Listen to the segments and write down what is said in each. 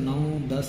9, 10,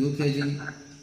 UKG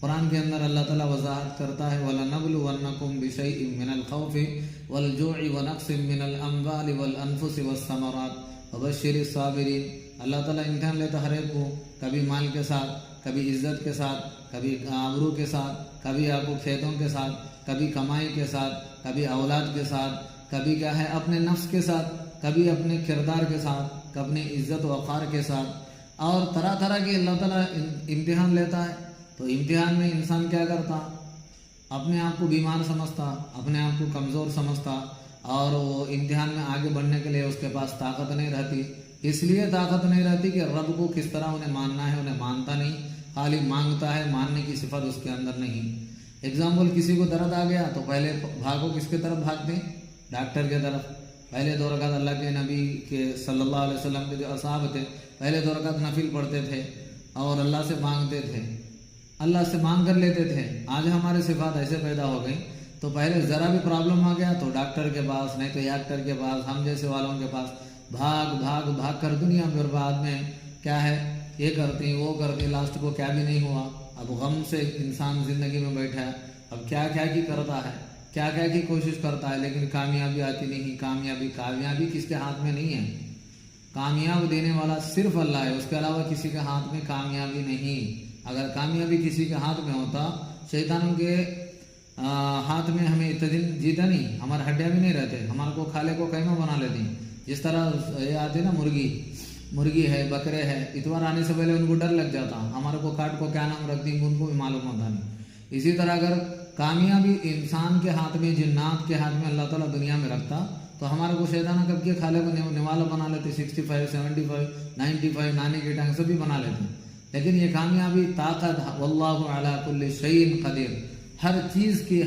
قرآن کے اندر اللہ تعالیٰ وضاحت کرتا ہے وَلَنَبْلُوَنَّكُمْ بِشَيْءٍ مِّنَ الْخَوْفِ وَالْجُوعِ وَنَقْصٍ مِّنَ الْأَمْوَالِ وَالْأَنفُسِ وَالثَّمَرَاتِ وَبَشِّرِ الصَّابِرِينَ۔ اللہ تعالیٰ امتحان لیتا ہر ایک کو، کبھی مال کے ساتھ، کبھی عزت کے ساتھ، کبھی آبرو کے ساتھ، کبھی آپ کو کھیتوں کے ساتھ، کبھی کمائی کے ساتھ، کبھی اولاد کے ساتھ، کبھی کیا ہے اپنے نفس کے ساتھ، کبھی اپنے کردار کے ساتھ، اپنی عزت و وقار کے ساتھ، اور طرح طرح کی اللہ تعالیٰ امتحان لیتا ہے۔ تو امتحان میں انسان کیا کرتا؟ اپنے آپ کو بیمار سمجھتا، اپنے آپ کو کمزور سمجھتا، اور وہ امتحان میں آگے بڑھنے کے لیے اس کے پاس طاقت نہیں رہتی۔ اس لیے طاقت نہیں رہتی کہ رب کو کس طرح انہیں ماننا ہے، انہیں مانتا نہیں، خالی مانگتا ہے، ماننے کی صفت اس کے اندر نہیں۔ اگزامپل، کسی کو درد آ گیا تو پہلے بھاگو کس کی طرف بھاگتے؟ ڈاکٹر کے طرف۔ پہلے 2 رکعت اللہ کے نبی کے صلی اللہ علیہ وسلم کے جو اصحاب تھے، پہلے 2 رکعت نفل پڑھتے تھے اور اللہ سے مانگتے تھے، اللہ سے مانگ کر لیتے تھے۔ آج ہمارے صفات ایسے پیدا ہو گئی، تو پہلے ذرا بھی پرابلم آ گیا تو ڈاکٹر کے پاس، نہیں تو ایکٹر کے پاس، ہم جیسے والوں کے پاس بھاگ بھاگ بھاگ کر دنیا برباد میں کیا ہے یہ کرتی وہ کرتی، لاسٹ کو کیا بھی نہیں ہوا۔ اب غم سے انسان زندگی میں بیٹھا ہے، اب کیا کیا کی کرتا ہے، کیا کیا کی کوشش کرتا ہے، لیکن کامیابی آتی نہیں۔ کامیابی کس کے ہاتھ میں نہیں ہے، کامیاب دینے والا صرف اللہ ہے، اس کے علاوہ کسی کے ہاتھ میں کامیابی نہیں۔ اگر کامیابی کسی کے ہاتھ میں ہوتا، شیطانوں کے ہاتھ میں ہمیں اتنے دن جیتا نہیں، ہمارے ہڈیاں بھی نہیں رہتے، ہمارے کو کھالے کو قیمہ بنا لیتی۔ جس طرح یہ آتے نا مرغی ہے، بکرے ہے، اتوار آنے سے پہلے ان کو ڈر لگ جاتا، ہمارے کو کاٹ کو کیا نام رکھ دیں ان کو بھی معلوم ہوتا نہیں۔ اسی طرح اگر کامیابی انسان کے ہاتھ میں، جنات کے ہاتھ میں اللہ تعالیٰ دنیا میں رکھتا تو ہمارے کو شیطانہ کب کے کھالے کو نوالا بنا لیتے، 65 75 95 نانے کے ٹائم سبھی بنا لیتے۔ لیکن یہ کامیابی طاقت واللہ علی کل شیء قدیر، ہر چیز کی،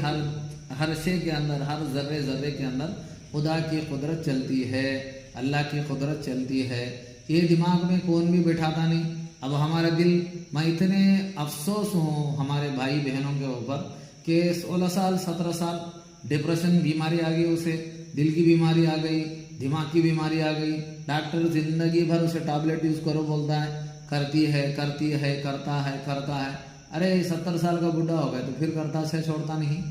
ہر شے کے اندر، ہر ذرے ذرے کے اندر خدا کی قدرت چلتی ہے، اللہ کی قدرت چلتی ہے۔ یہ دماغ میں کون بھی بٹھاتا نہیں۔ اب ہمارا دل، میں اتنے افسوس ہوں ہمارے بھائی بہنوں کے اوپر کہ 16 سال 17 سال ڈپریشن بیماری آ گئی، اسے دل کی بیماری آ گئی، دماغ کی بیماری آ گئی، ڈاکٹر زندگی بھر اسے ٹیبلٹ یوز کرو بولتا ہے، کرتا ہے۔ ارے 70 سال کا بڈھا ہو گیا تو پھر کرتا سے چھوڑتا نہیں۔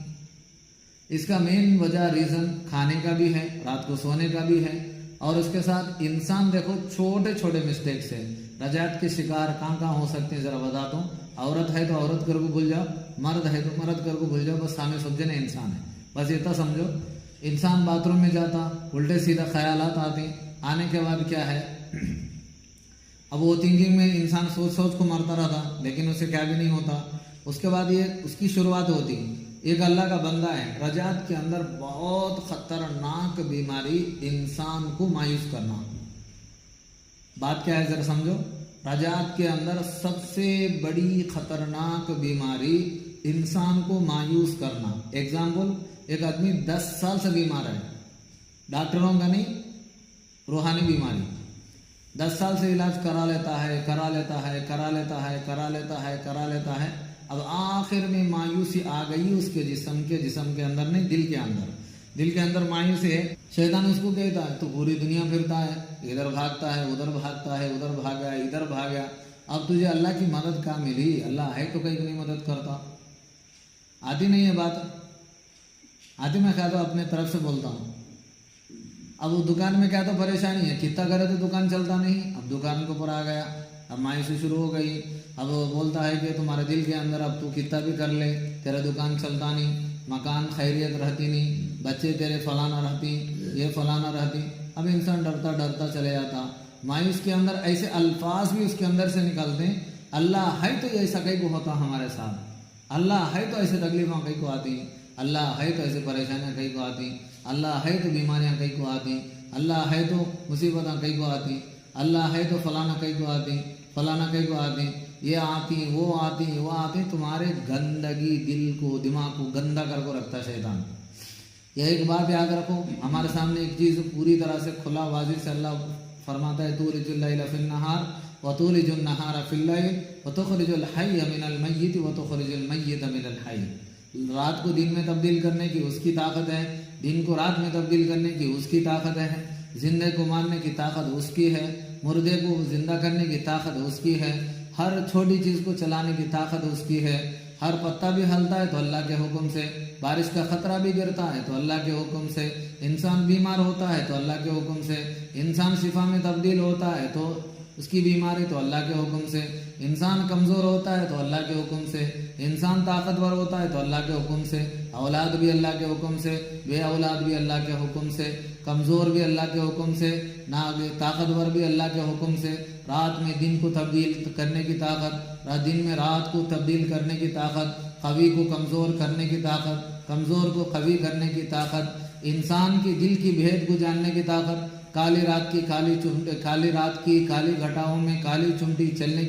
اس کا مین وجہ ریزن کھانے کا بھی ہے، رات کو سونے کا بھی ہے، اور اس کے ساتھ انسان دیکھو چھوٹے چھوٹے مسٹیکس ہے۔ رجعت کے شکار کہاں ہو سکتے ہیں ذرا بتاتا ہوں۔ عورت ہے تو عورت کر کو بھول جاؤ، مرد ہے تو مرد کر کو بھول جاؤ، بس ہمیں سمجھے نا انسان ہے، بس اتنا سمجھو۔ انسان باتھ روم میں جاتا، الٹے سیدھا خیالات آتے، آنے کے بعد کیا ہے، اب وہ تھنکنگ میں انسان سوچ کو مرتا رہتا، لیکن اسے کیا بھی نہیں ہوتا۔ اس کے بعد یہ اس کی شروعات ہوتی۔ ایک اللہ کا بندہ ہے، رجعت کے اندر بہت خطرناک بیماری انسان کو مایوس کرنا۔ بات کیا ہے ذرا سمجھو، رجعت کے اندر سب سے بڑی خطرناک بیماری انسان کو مایوس کرنا۔ ایگزامپل، ایک آدمی 10 سال سے بیمار ہے، ڈاکٹروں کا نہیں، روحانی بیماری، 10 سال سے علاج کرا لیتا ہے، اب آخر میں مایوسی آ گئی اس کے جسم کے اندر نہیں، دل کے اندر مایوسی ہے۔ شیطان اس کو کہتا ہے تو پوری دنیا پھرتا ہے، ادھر بھاگتا ہے، ادھر بھاگا، ادھر بھاگا۔ اب تجھے اللہ کی مدد کہاں ملی؟ اللہ ہے تو کہیں نہیں مدد کرتا۔ آتی نہیں ہے بات، آتی میں کہتا ہوں اپنے طرف سے بولتا ہوں۔ اب وہ دکان میں کیا تو پریشانی ہے، کتنا کرے تو دکان چلتا نہیں، اب دکان کے اوپر آ گیا، اب مایوسی شروع ہو گئی۔ اب وہ بولتا ہے کہ تمہارے دل کے اندر اب تو کتنا بھی کر لے، تیرا دکان چلتا نہیں، مکان خیریت رہتی نہیں، بچے تیرے فلانا رہتی، یہ فلانا رہتی۔ اب انسان ڈرتا چلے جاتا۔ مایوس کے اندر ایسے الفاظ بھی اس کے اندر سے نکلتے ہیں، اللہ ہے تو ایسا کئی کو ہوتا ہمارے ساتھ، اللہ ہے تو ایسے تکلیفیں کئی کو آتی، اللہ ہے تو ایسے پریشانیاں کئی کو آتی، اللہ ہے تو بیماریاں کئی کو آتی، اللہ ہے تو مصیبتیں کئی کو آتی، اللہ ہے تو فلانا کئی کو آتی، فلانا کئی کو آتی، یہ آتی وہ آتی۔ تمہارے گندگی دل کو، دماغ کو گندا کر کو رکھتا ہے شیطان۔ یہ ایک بات یاد رکھو، ہمارے سامنے ایک چیز پوری طرح سے کھلا واضح سے اللہ فرماتا ہے، تولج اللیل فی النہار وتولج النہار فی اللیل وتخرج الحی من المیت وتخرج المیت من الحی۔ رات کو دن میں تبدیل کرنے کی اس کی طاقت ہے، دن کو رات میں تبدیل کرنے کی اس کی طاقت ہے، زندے کو مارنے کی طاقت اس کی ہے، مردے کو زندہ کرنے کی طاقت اس کی ہے، ہر چھوٹی چیز کو چلانے کی طاقت اس کی ہے، ہر پتا بھی ہلتا ہے تو اللہ کے حکم سے، بارش کا خطرہ بھی گرتا ہے تو اللہ کے حکم سے، انسان بیمار ہوتا ہے تو اللہ کے حکم سے، انسان شفا میں تبدیل ہوتا ہے تو اس کی بیماری تو اللہ کے حکم سے، انسان کمزور ہوتا ہے تو اللہ کے حکم سے، انسان طاقتور ہوتا ہے تو اللہ کے حکم سے، اولاد بھی اللہ کے حکم سے، بے اولاد بھی اللہ کے حکم سے، کمزور بھی اللہ کے حکم سے، طاقتور بھی اللہ کے حکم سے، رات میں دن کو تبدیل کرنے کی طاقت، دن میں رات کو تبدیل کرنے کی طاقت، قوی کو کمزور کرنے کی طاقت، کمزور کو قوی کرنے کی طاقت، انسان کی دل کی بھید کو جاننے کی طاقت، کالی رات کی کالی گھٹاؤں میں کالی چمٹی چلنے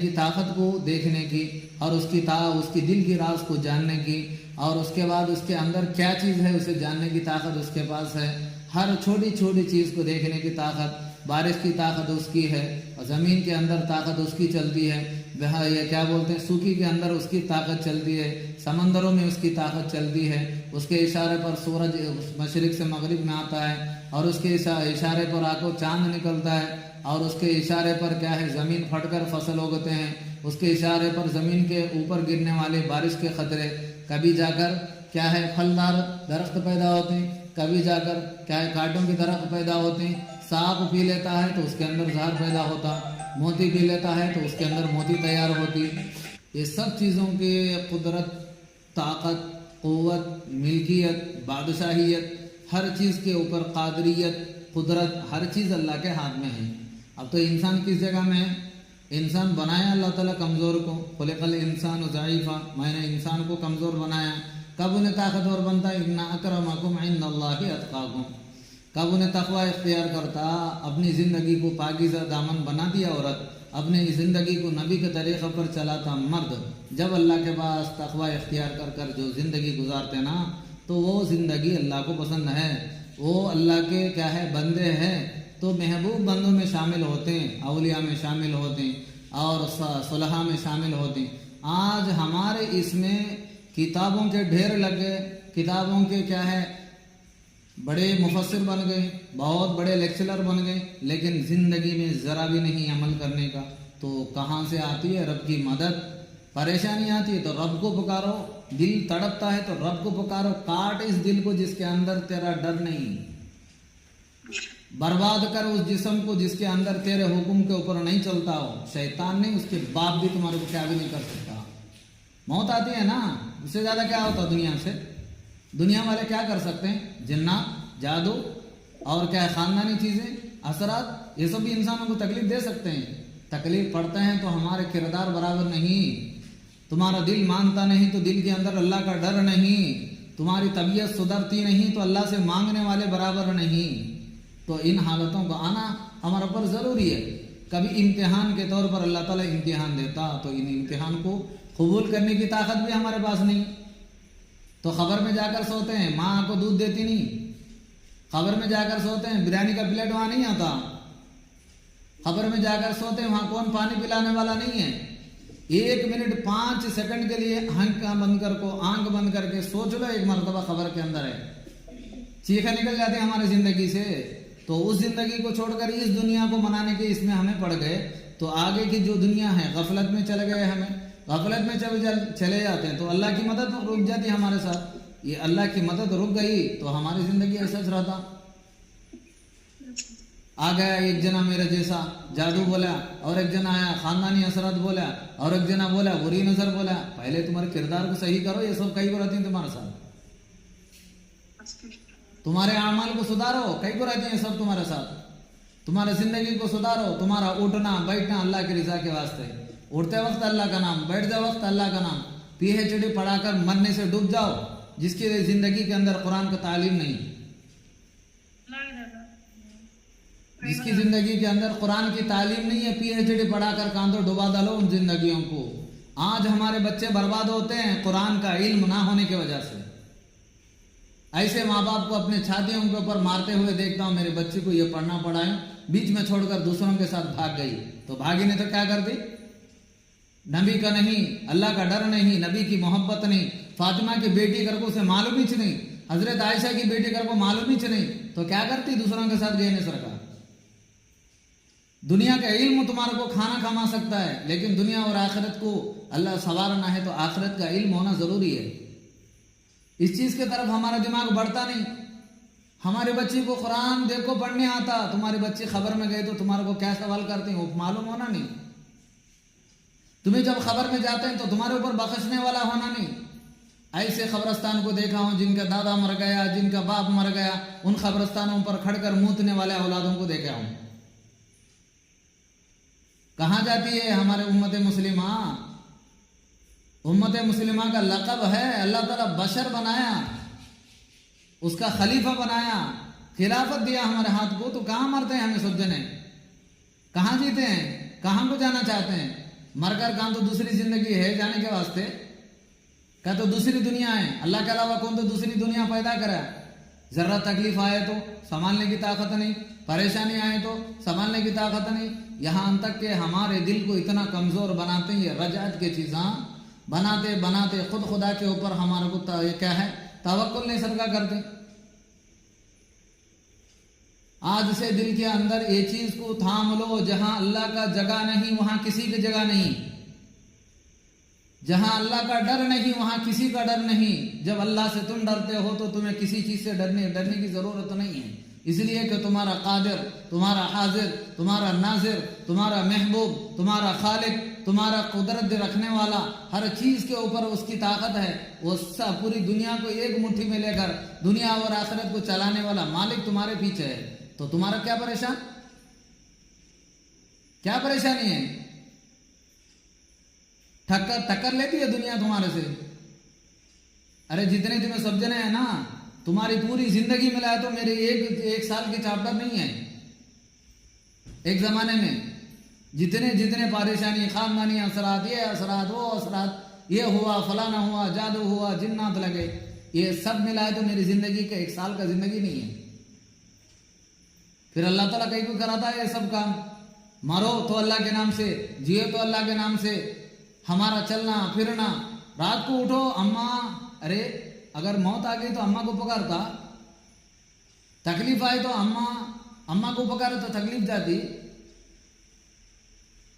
کی طاقت کو دیکھنے کی، اور اس کی دل کی راز کو جاننے کی، اور اس کے بعد اس کے اندر کیا چیز ہے اسے جاننے کی طاقت اس کے پاس ہے، ہر چھوٹی چھوٹی چیز کو دیکھنے کی طاقت، بارش کی طاقت اس کی ہے، اور زمین کے اندر طاقت اس کی چلتی ہے، یہ کیا بولتے ہیں سوکی کے اندر اس کی طاقت چلتی ہے، سمندروں میں اس کی طاقت چلتی ہے، اس کے اشارے پر سورج مشرق سے مغرب میں آتا ہے، اور اس کے اشارے پر آ چاند نکلتا ہے، اور اس کے اشارے پر کیا ہے زمین پھٹ کر فصل اگتے ہیں، اس کے اشارے پر زمین کے اوپر گرنے والے بارش کے خطرے، کبھی جا کر کیا ہے پھلدار درخت پیدا ہوتے ہیں، کبھی جا کر کیا ہے کانٹوں کے درخت پیدا ہوتے ہیں، سانپ پی لیتا ہے تو اس کے اندر زہر پیدا ہوتا، موتی پی لیتا ہے تو اس کے اندر موتی تیار ہوتی، یہ سب چیزوں کے قدرت، طاقت، قوت، ملکیت، بادشاہیت، ہر چیز کے اوپر قادریت، قدرت، ہر چیز اللہ کے ہاتھ میں ہے۔ اب تو انسان کس جگہ میں ہے؟ انسان بنایا اللہ تعالیٰ کمزور کو، خلق الانسان ضعیفا، میں نے انسان کو کمزور بنایا، کب انہیں طاقتور بنتا ہے؟ ان اکرمکم عند اللہ اتقاکم، کب انہیں تقوی اختیار کرتا، اپنی زندگی کو پاکیزہ دامن بنا دیا عورت، اپنی زندگی کو نبی کے طریقے پر چلاتا مرد، جب اللہ کے پاس تقوی اختیار کر کر جو زندگی گزارتے نا تو وہ زندگی اللہ کو پسند ہے، وہ اللہ کے کیا ہے بندے ہیں، تو محبوب بندوں میں شامل ہوتے ہیں، اولیاء میں شامل ہوتے ہیں، اور صلحاء میں شامل ہوتے ہیں۔ آج ہمارے اس میں کتابوں کے ڈھیر لگے، کتابوں کے کیا ہے بڑے مفسر بن گئے، بہت بڑے لیکچرر بن گئے، لیکن زندگی میں ذرا بھی نہیں عمل کرنے کا، تو کہاں سے آتی ہے رب کی مدد؟ پریشانی آتی ہے تو رب کو پکارو، دل تڑپتا ہے تو رب کو پکارو، کاٹ اس دل کو جس کے اندر تیرا ڈر نہیں، برباد کر اس جسم کو جس کے اندر تیرے حکم کے اوپر نہیں چلتا ہو، شیطان نہیں، اس کے باپ بھی تمہارے کو کیا بھی نہیں کر سکتا۔ موت آتی ہے نا، اس سے زیادہ کیا ہوتا دنیا سے؟ دنیا والے کیا کر سکتے ہیں؟ جنات، جادو، اور کیا ہے خاندانی چیزیں، اثرات، یہ سب بھی انسانوں کو تکلیف دے سکتے ہیں۔ تکلیف پڑتے ہیں تو ہمارے کردار برابر نہیں، تمہارا دل مانتا نہیں تو دل کے اندر اللہ کا ڈر نہیں، تمہاری طبیعت سدھرتی نہیں تو اللہ سے مانگنے والے برابر نہیں، تو ان حالتوں کو آنا ہمارے اوپر ضروری ہے۔ کبھی امتحان کے طور پر اللہ تعالیٰ امتحان دیتا تو ان امتحان کو قبول کرنے کی طاقت بھی ہمارے پاس نہیں، تو خبر میں جا کر سوتے ہیں، ماں کو دودھ دیتی نہیں، خبر میں جا کر سوتے ہیں، بریانی کا پلیٹ وہاں نہیں آتا، خبر میں جا کر سوتے ہیں، وہاں کون پانی پلانے والا نہیں ہے، 1 منٹ 5 سیکنڈ کے لیے آنکھ بند کر کے سوچ لو، ایک مرتبہ خبر کے اندر ہے، چیخیں نکل جاتی ہیں ہماری زندگی سے، تو اس زندگی کو چھوڑ کر اس دنیا کو منانے کے اس میں ہمیں پڑ گئے، تو آگے کی جو دنیا ہے غفلت میں چلے گئے، ہمیں غفلت میں چلے جاتے ہیں، تو اللہ کی مدد رک جاتی ہے ہمارے ساتھ، یہ اللہ کی مدد رک گئی تو ہماری زندگی ایسا رہتا۔ آ گیا ایک جنا میرے جیسا جادو بولا، اور ایک جنا آیا خاندانی اثرات بولا، اور ایک جنا بولا بری نظر بولا، پہلے تمہارے کردار کو صحیح کرو، یہ سب کئی کو رہتی ہیں تمہارے ساتھ، تمہارے اعمال کو سدھارو، کئی کو رہتی ہیں سب تمہارے ساتھ، تمہارے زندگی کو سدھارو، تمہارا اٹھنا بیٹھنا اللہ کی رضا کے واسطے، اٹھتے وقت اللہ کا نام، بیٹھتے وقت اللہ کا نام، PhD پڑھا کر مرنے سے ڈوب جاؤ، جس کی زندگی کے اندر قرآن کا تعلیم نہیں، جس کی زندگی کے اندر قرآن کی تعلیم نہیں ہے، PhD پڑھا کر کاندھوں ڈبا ڈالو ان زندگیوں کو۔ آج ہمارے بچے برباد ہوتے ہیں قرآن کا علم نہ ہونے کی وجہ سے، ایسے ماں باپ کو اپنے چھاتیوں کے اوپر مارتے ہوئے دیکھتا ہوں، میرے بچے کو یہ پڑھنا پڑھائیں، بیچ میں چھوڑ کر دوسروں کے ساتھ بھاگ گئی، تو بھاگی نے تو کیا کر دی؟ نبی کا نہیں، اللہ کا ڈر نہیں، نبی کی محبت نہیں، فاطمہ کی بیٹی کر کو اسے معلوم ہی نہیں، حضرت عائشہ کی بیٹی کر کو معلوم ہی نہیں، تو کیا کرتی؟ دوسروں کے ساتھ گئے نے سرکار، دنیا کا علم تمہارے کو کھانا کما سکتا ہے، لیکن دنیا اور آخرت کو اللہ سنوارنا ہے تو آخرت کا علم ہونا ضروری ہے۔ اس چیز کی طرف ہمارا دماغ بڑھتا نہیں۔ ہمارے بچے کو قرآن دیکھو پڑھنے آتا، تمہارے بچے خبر میں گئے تو تمہارے کو کیا سوال کرتے ہیں وہ معلوم ہونا نہیں۔ تمہیں جب خبر میں جاتے ہیں تو تمہارے اوپر بخشنے والا ہونا نہیں۔ ایسے قبرستان کو دیکھا ہوں جن کا دادا مر گیا، جن کا باپ مر گیا، ان قبرستانوں پر کھڑ کر موتنے والے اولادوں کو دیکھا ہوں۔ کہاں جاتی ہے ہمارے امت مسلمہ؟ امت مسلمہ کا لقب ہے اللہ تعالیٰ بشر بنایا، اس کا خلیفہ بنایا، خلافت دیا ہمارے ہاتھ کو، تو کہاں مرتے ہیں ہمیں سب جنے؟ کہاں جیتے ہیں؟ کہاں کو جانا چاہتے ہیں؟ مر کر کہاں تو دوسری زندگی ہے جانے کے واسطے؟ کیا تو دوسری دنیا ہے؟ اللہ کے علاوہ کون تو دوسری دنیا پیدا کرا؟ ذرا تکلیف آئے تو سنبھالنے کی طاقت نہیں، پریشانی آئے تو سنبھالنے کی طاقت نہیں، یہاں تک کہ ہمارے دل کو اتنا کمزور بناتے ہیں رجعت کے چیزاں بناتے بناتے خود خدا کے اوپر ہمارے کو کیا ہے توکل نہیں صدقہ کرتے۔ آج سے دل کے اندر یہ چیز کو تھام لو، جہاں اللہ کا جگہ نہیں وہاں کسی کی جگہ نہیں، جہاں اللہ کا ڈر نہیں وہاں کسی کا ڈر نہیں۔ جب اللہ سے تم ڈرتے ہو تو تمہیں کسی چیز سے ڈرنے کی ضرورت نہیں ہے، اس لیے کہ تمہارا قادر، تمہارا حاضر، تمہارا ناظر، تمہارا محبوب، تمہارا خالق، تمہارا قدرت رکھنے والا، ہر چیز کے اوپر اس کی طاقت ہے۔ وہ سب پوری دنیا کو ایک مٹھی میں لے کر دنیا اور آخرت کو چلانے والا مالک تمہارے پیچھے ہے، تو تمہارا کیا پریشانی ہے؟ ٹکر لیتی ہے دنیا تمہارے سے؟ ارے جتنے تمہیں سب جنے ہیں نا، تمہاری پوری زندگی ملائے تو میرے ایک سال کی چاپٹر نہیں ہے۔ ایک زمانے میں جتنے پریشانی، خاندانی اثرات، یہ اثرات، وہ اثرات، یہ ہوا، فلانا ہوا، جادو ہوا، جنات لگے، یہ سب ملائے تو میری زندگی کا ایک سال کا زندگی نہیں ہے۔ پھر اللہ تعالیٰ کہیں کو کراتا ہے یہ سب کام، مرو تو اللہ کے نام سے، جیو تو اللہ کے نام سے، ہمارا چلنا پھرنا، رات کو اٹھو اماں، ارے اگر موت آ گئی تو اماں کو پکارتا، تکلیف آئی تو اماں کو پکارے تو تکلیف جاتی۔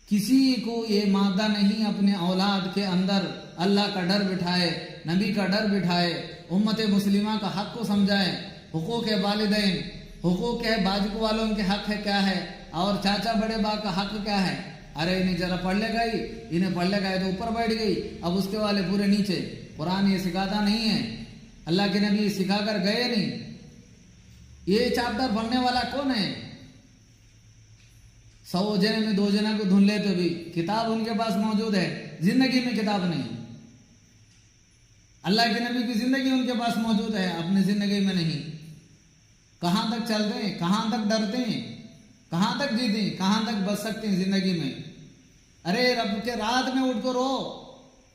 کسی کو یہ مادہ نہیں اپنے اولاد کے اندر اللہ کا ڈر بٹھائے، نبی کا ڈر بٹھائے، امت مسلمہ کا حق کو سمجھائے، حقوق والدین، حقوق ہے باجو والوں کے حق ہے کیا ہے، اور چاچا بڑے با کا حق کیا ہے۔ ارے انہیں ذرا پڑھ لے گئی، انہیں پڑھ لے گئے تو اوپر بیٹھ گئی، اب اس کے والے پورے نیچے۔ قرآن یہ سکھاتا نہیں ہے، اللہ کے نبی سکھا کر گئے نہیں۔ یہ چیپٹر پڑھنے والا کون ہے؟ 100 جنے میں 2 جنا کو دھن لیتے بھی کتاب ان کے پاس موجود ہے، زندگی میں کتاب نہیں۔ اللہ کے نبی کی زندگی ان کے پاس موجود ہے، اپنی زندگی میں نہیں۔ کہاں تک چلتے ہیں، کہاں تک ڈرتے ہیں، کہاں تک جیتے ہیں، کہاں تک بچ سکتے ہیں زندگی میں؟ ارے رب کے رات میں اٹھ کو رو،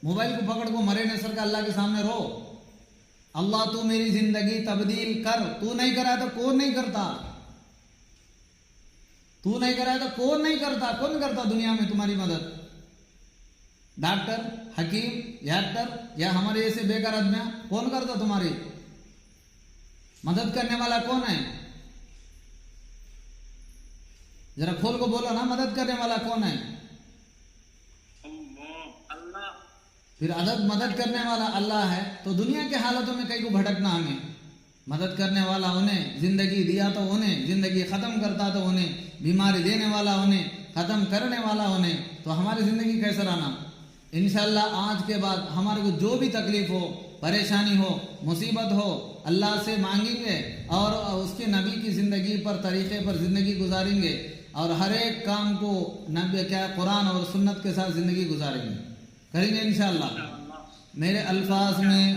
موبائل کو پکڑ کو مرے نصر کا اللہ کے سامنے رو، اللہ تو میری زندگی تبدیل کر، تو نہیں کرا تو کون نہیں کرتا، تو نہیں کرا تو کون نہیں کرتا، کون کرتا دنیا میں تمہاری مدد؟ ڈاکٹر، حکیم، یاکٹر یا ہمارے ایسے بیکار آدمیاں کون کرتا تمہاری مدد؟ کرنے والا کون ہے؟ ذرا کھول کو بولو نا، مدد کرنے والا کون ہے؟ پھر مدد کرنے والا اللہ ہے تو دنیا کے حالتوں میں کئی کو بھٹکنا ہمیں؟ مدد کرنے والا انہیں، زندگی دیا تو انہیں، زندگی ختم کرتا تو انہیں، بیماری دینے والا انہیں، ختم کرنے والا انہیں، تو ہماری زندگی کیسے رہنا؟ انشاءاللہ آج کے بعد ہمارے کو جو بھی تکلیف ہو، پریشانی ہو، مصیبت ہو، اللہ سے مانگیں گے اور اس کے نبی کی زندگی پر، طریقے پر زندگی گزاریں گے، اور ہر ایک کام کو نبی کیا قرآن اور سنت کے ساتھ زندگی گزاریں گے، کریں گے انشاءاللہ۔ میرے الفاظ میں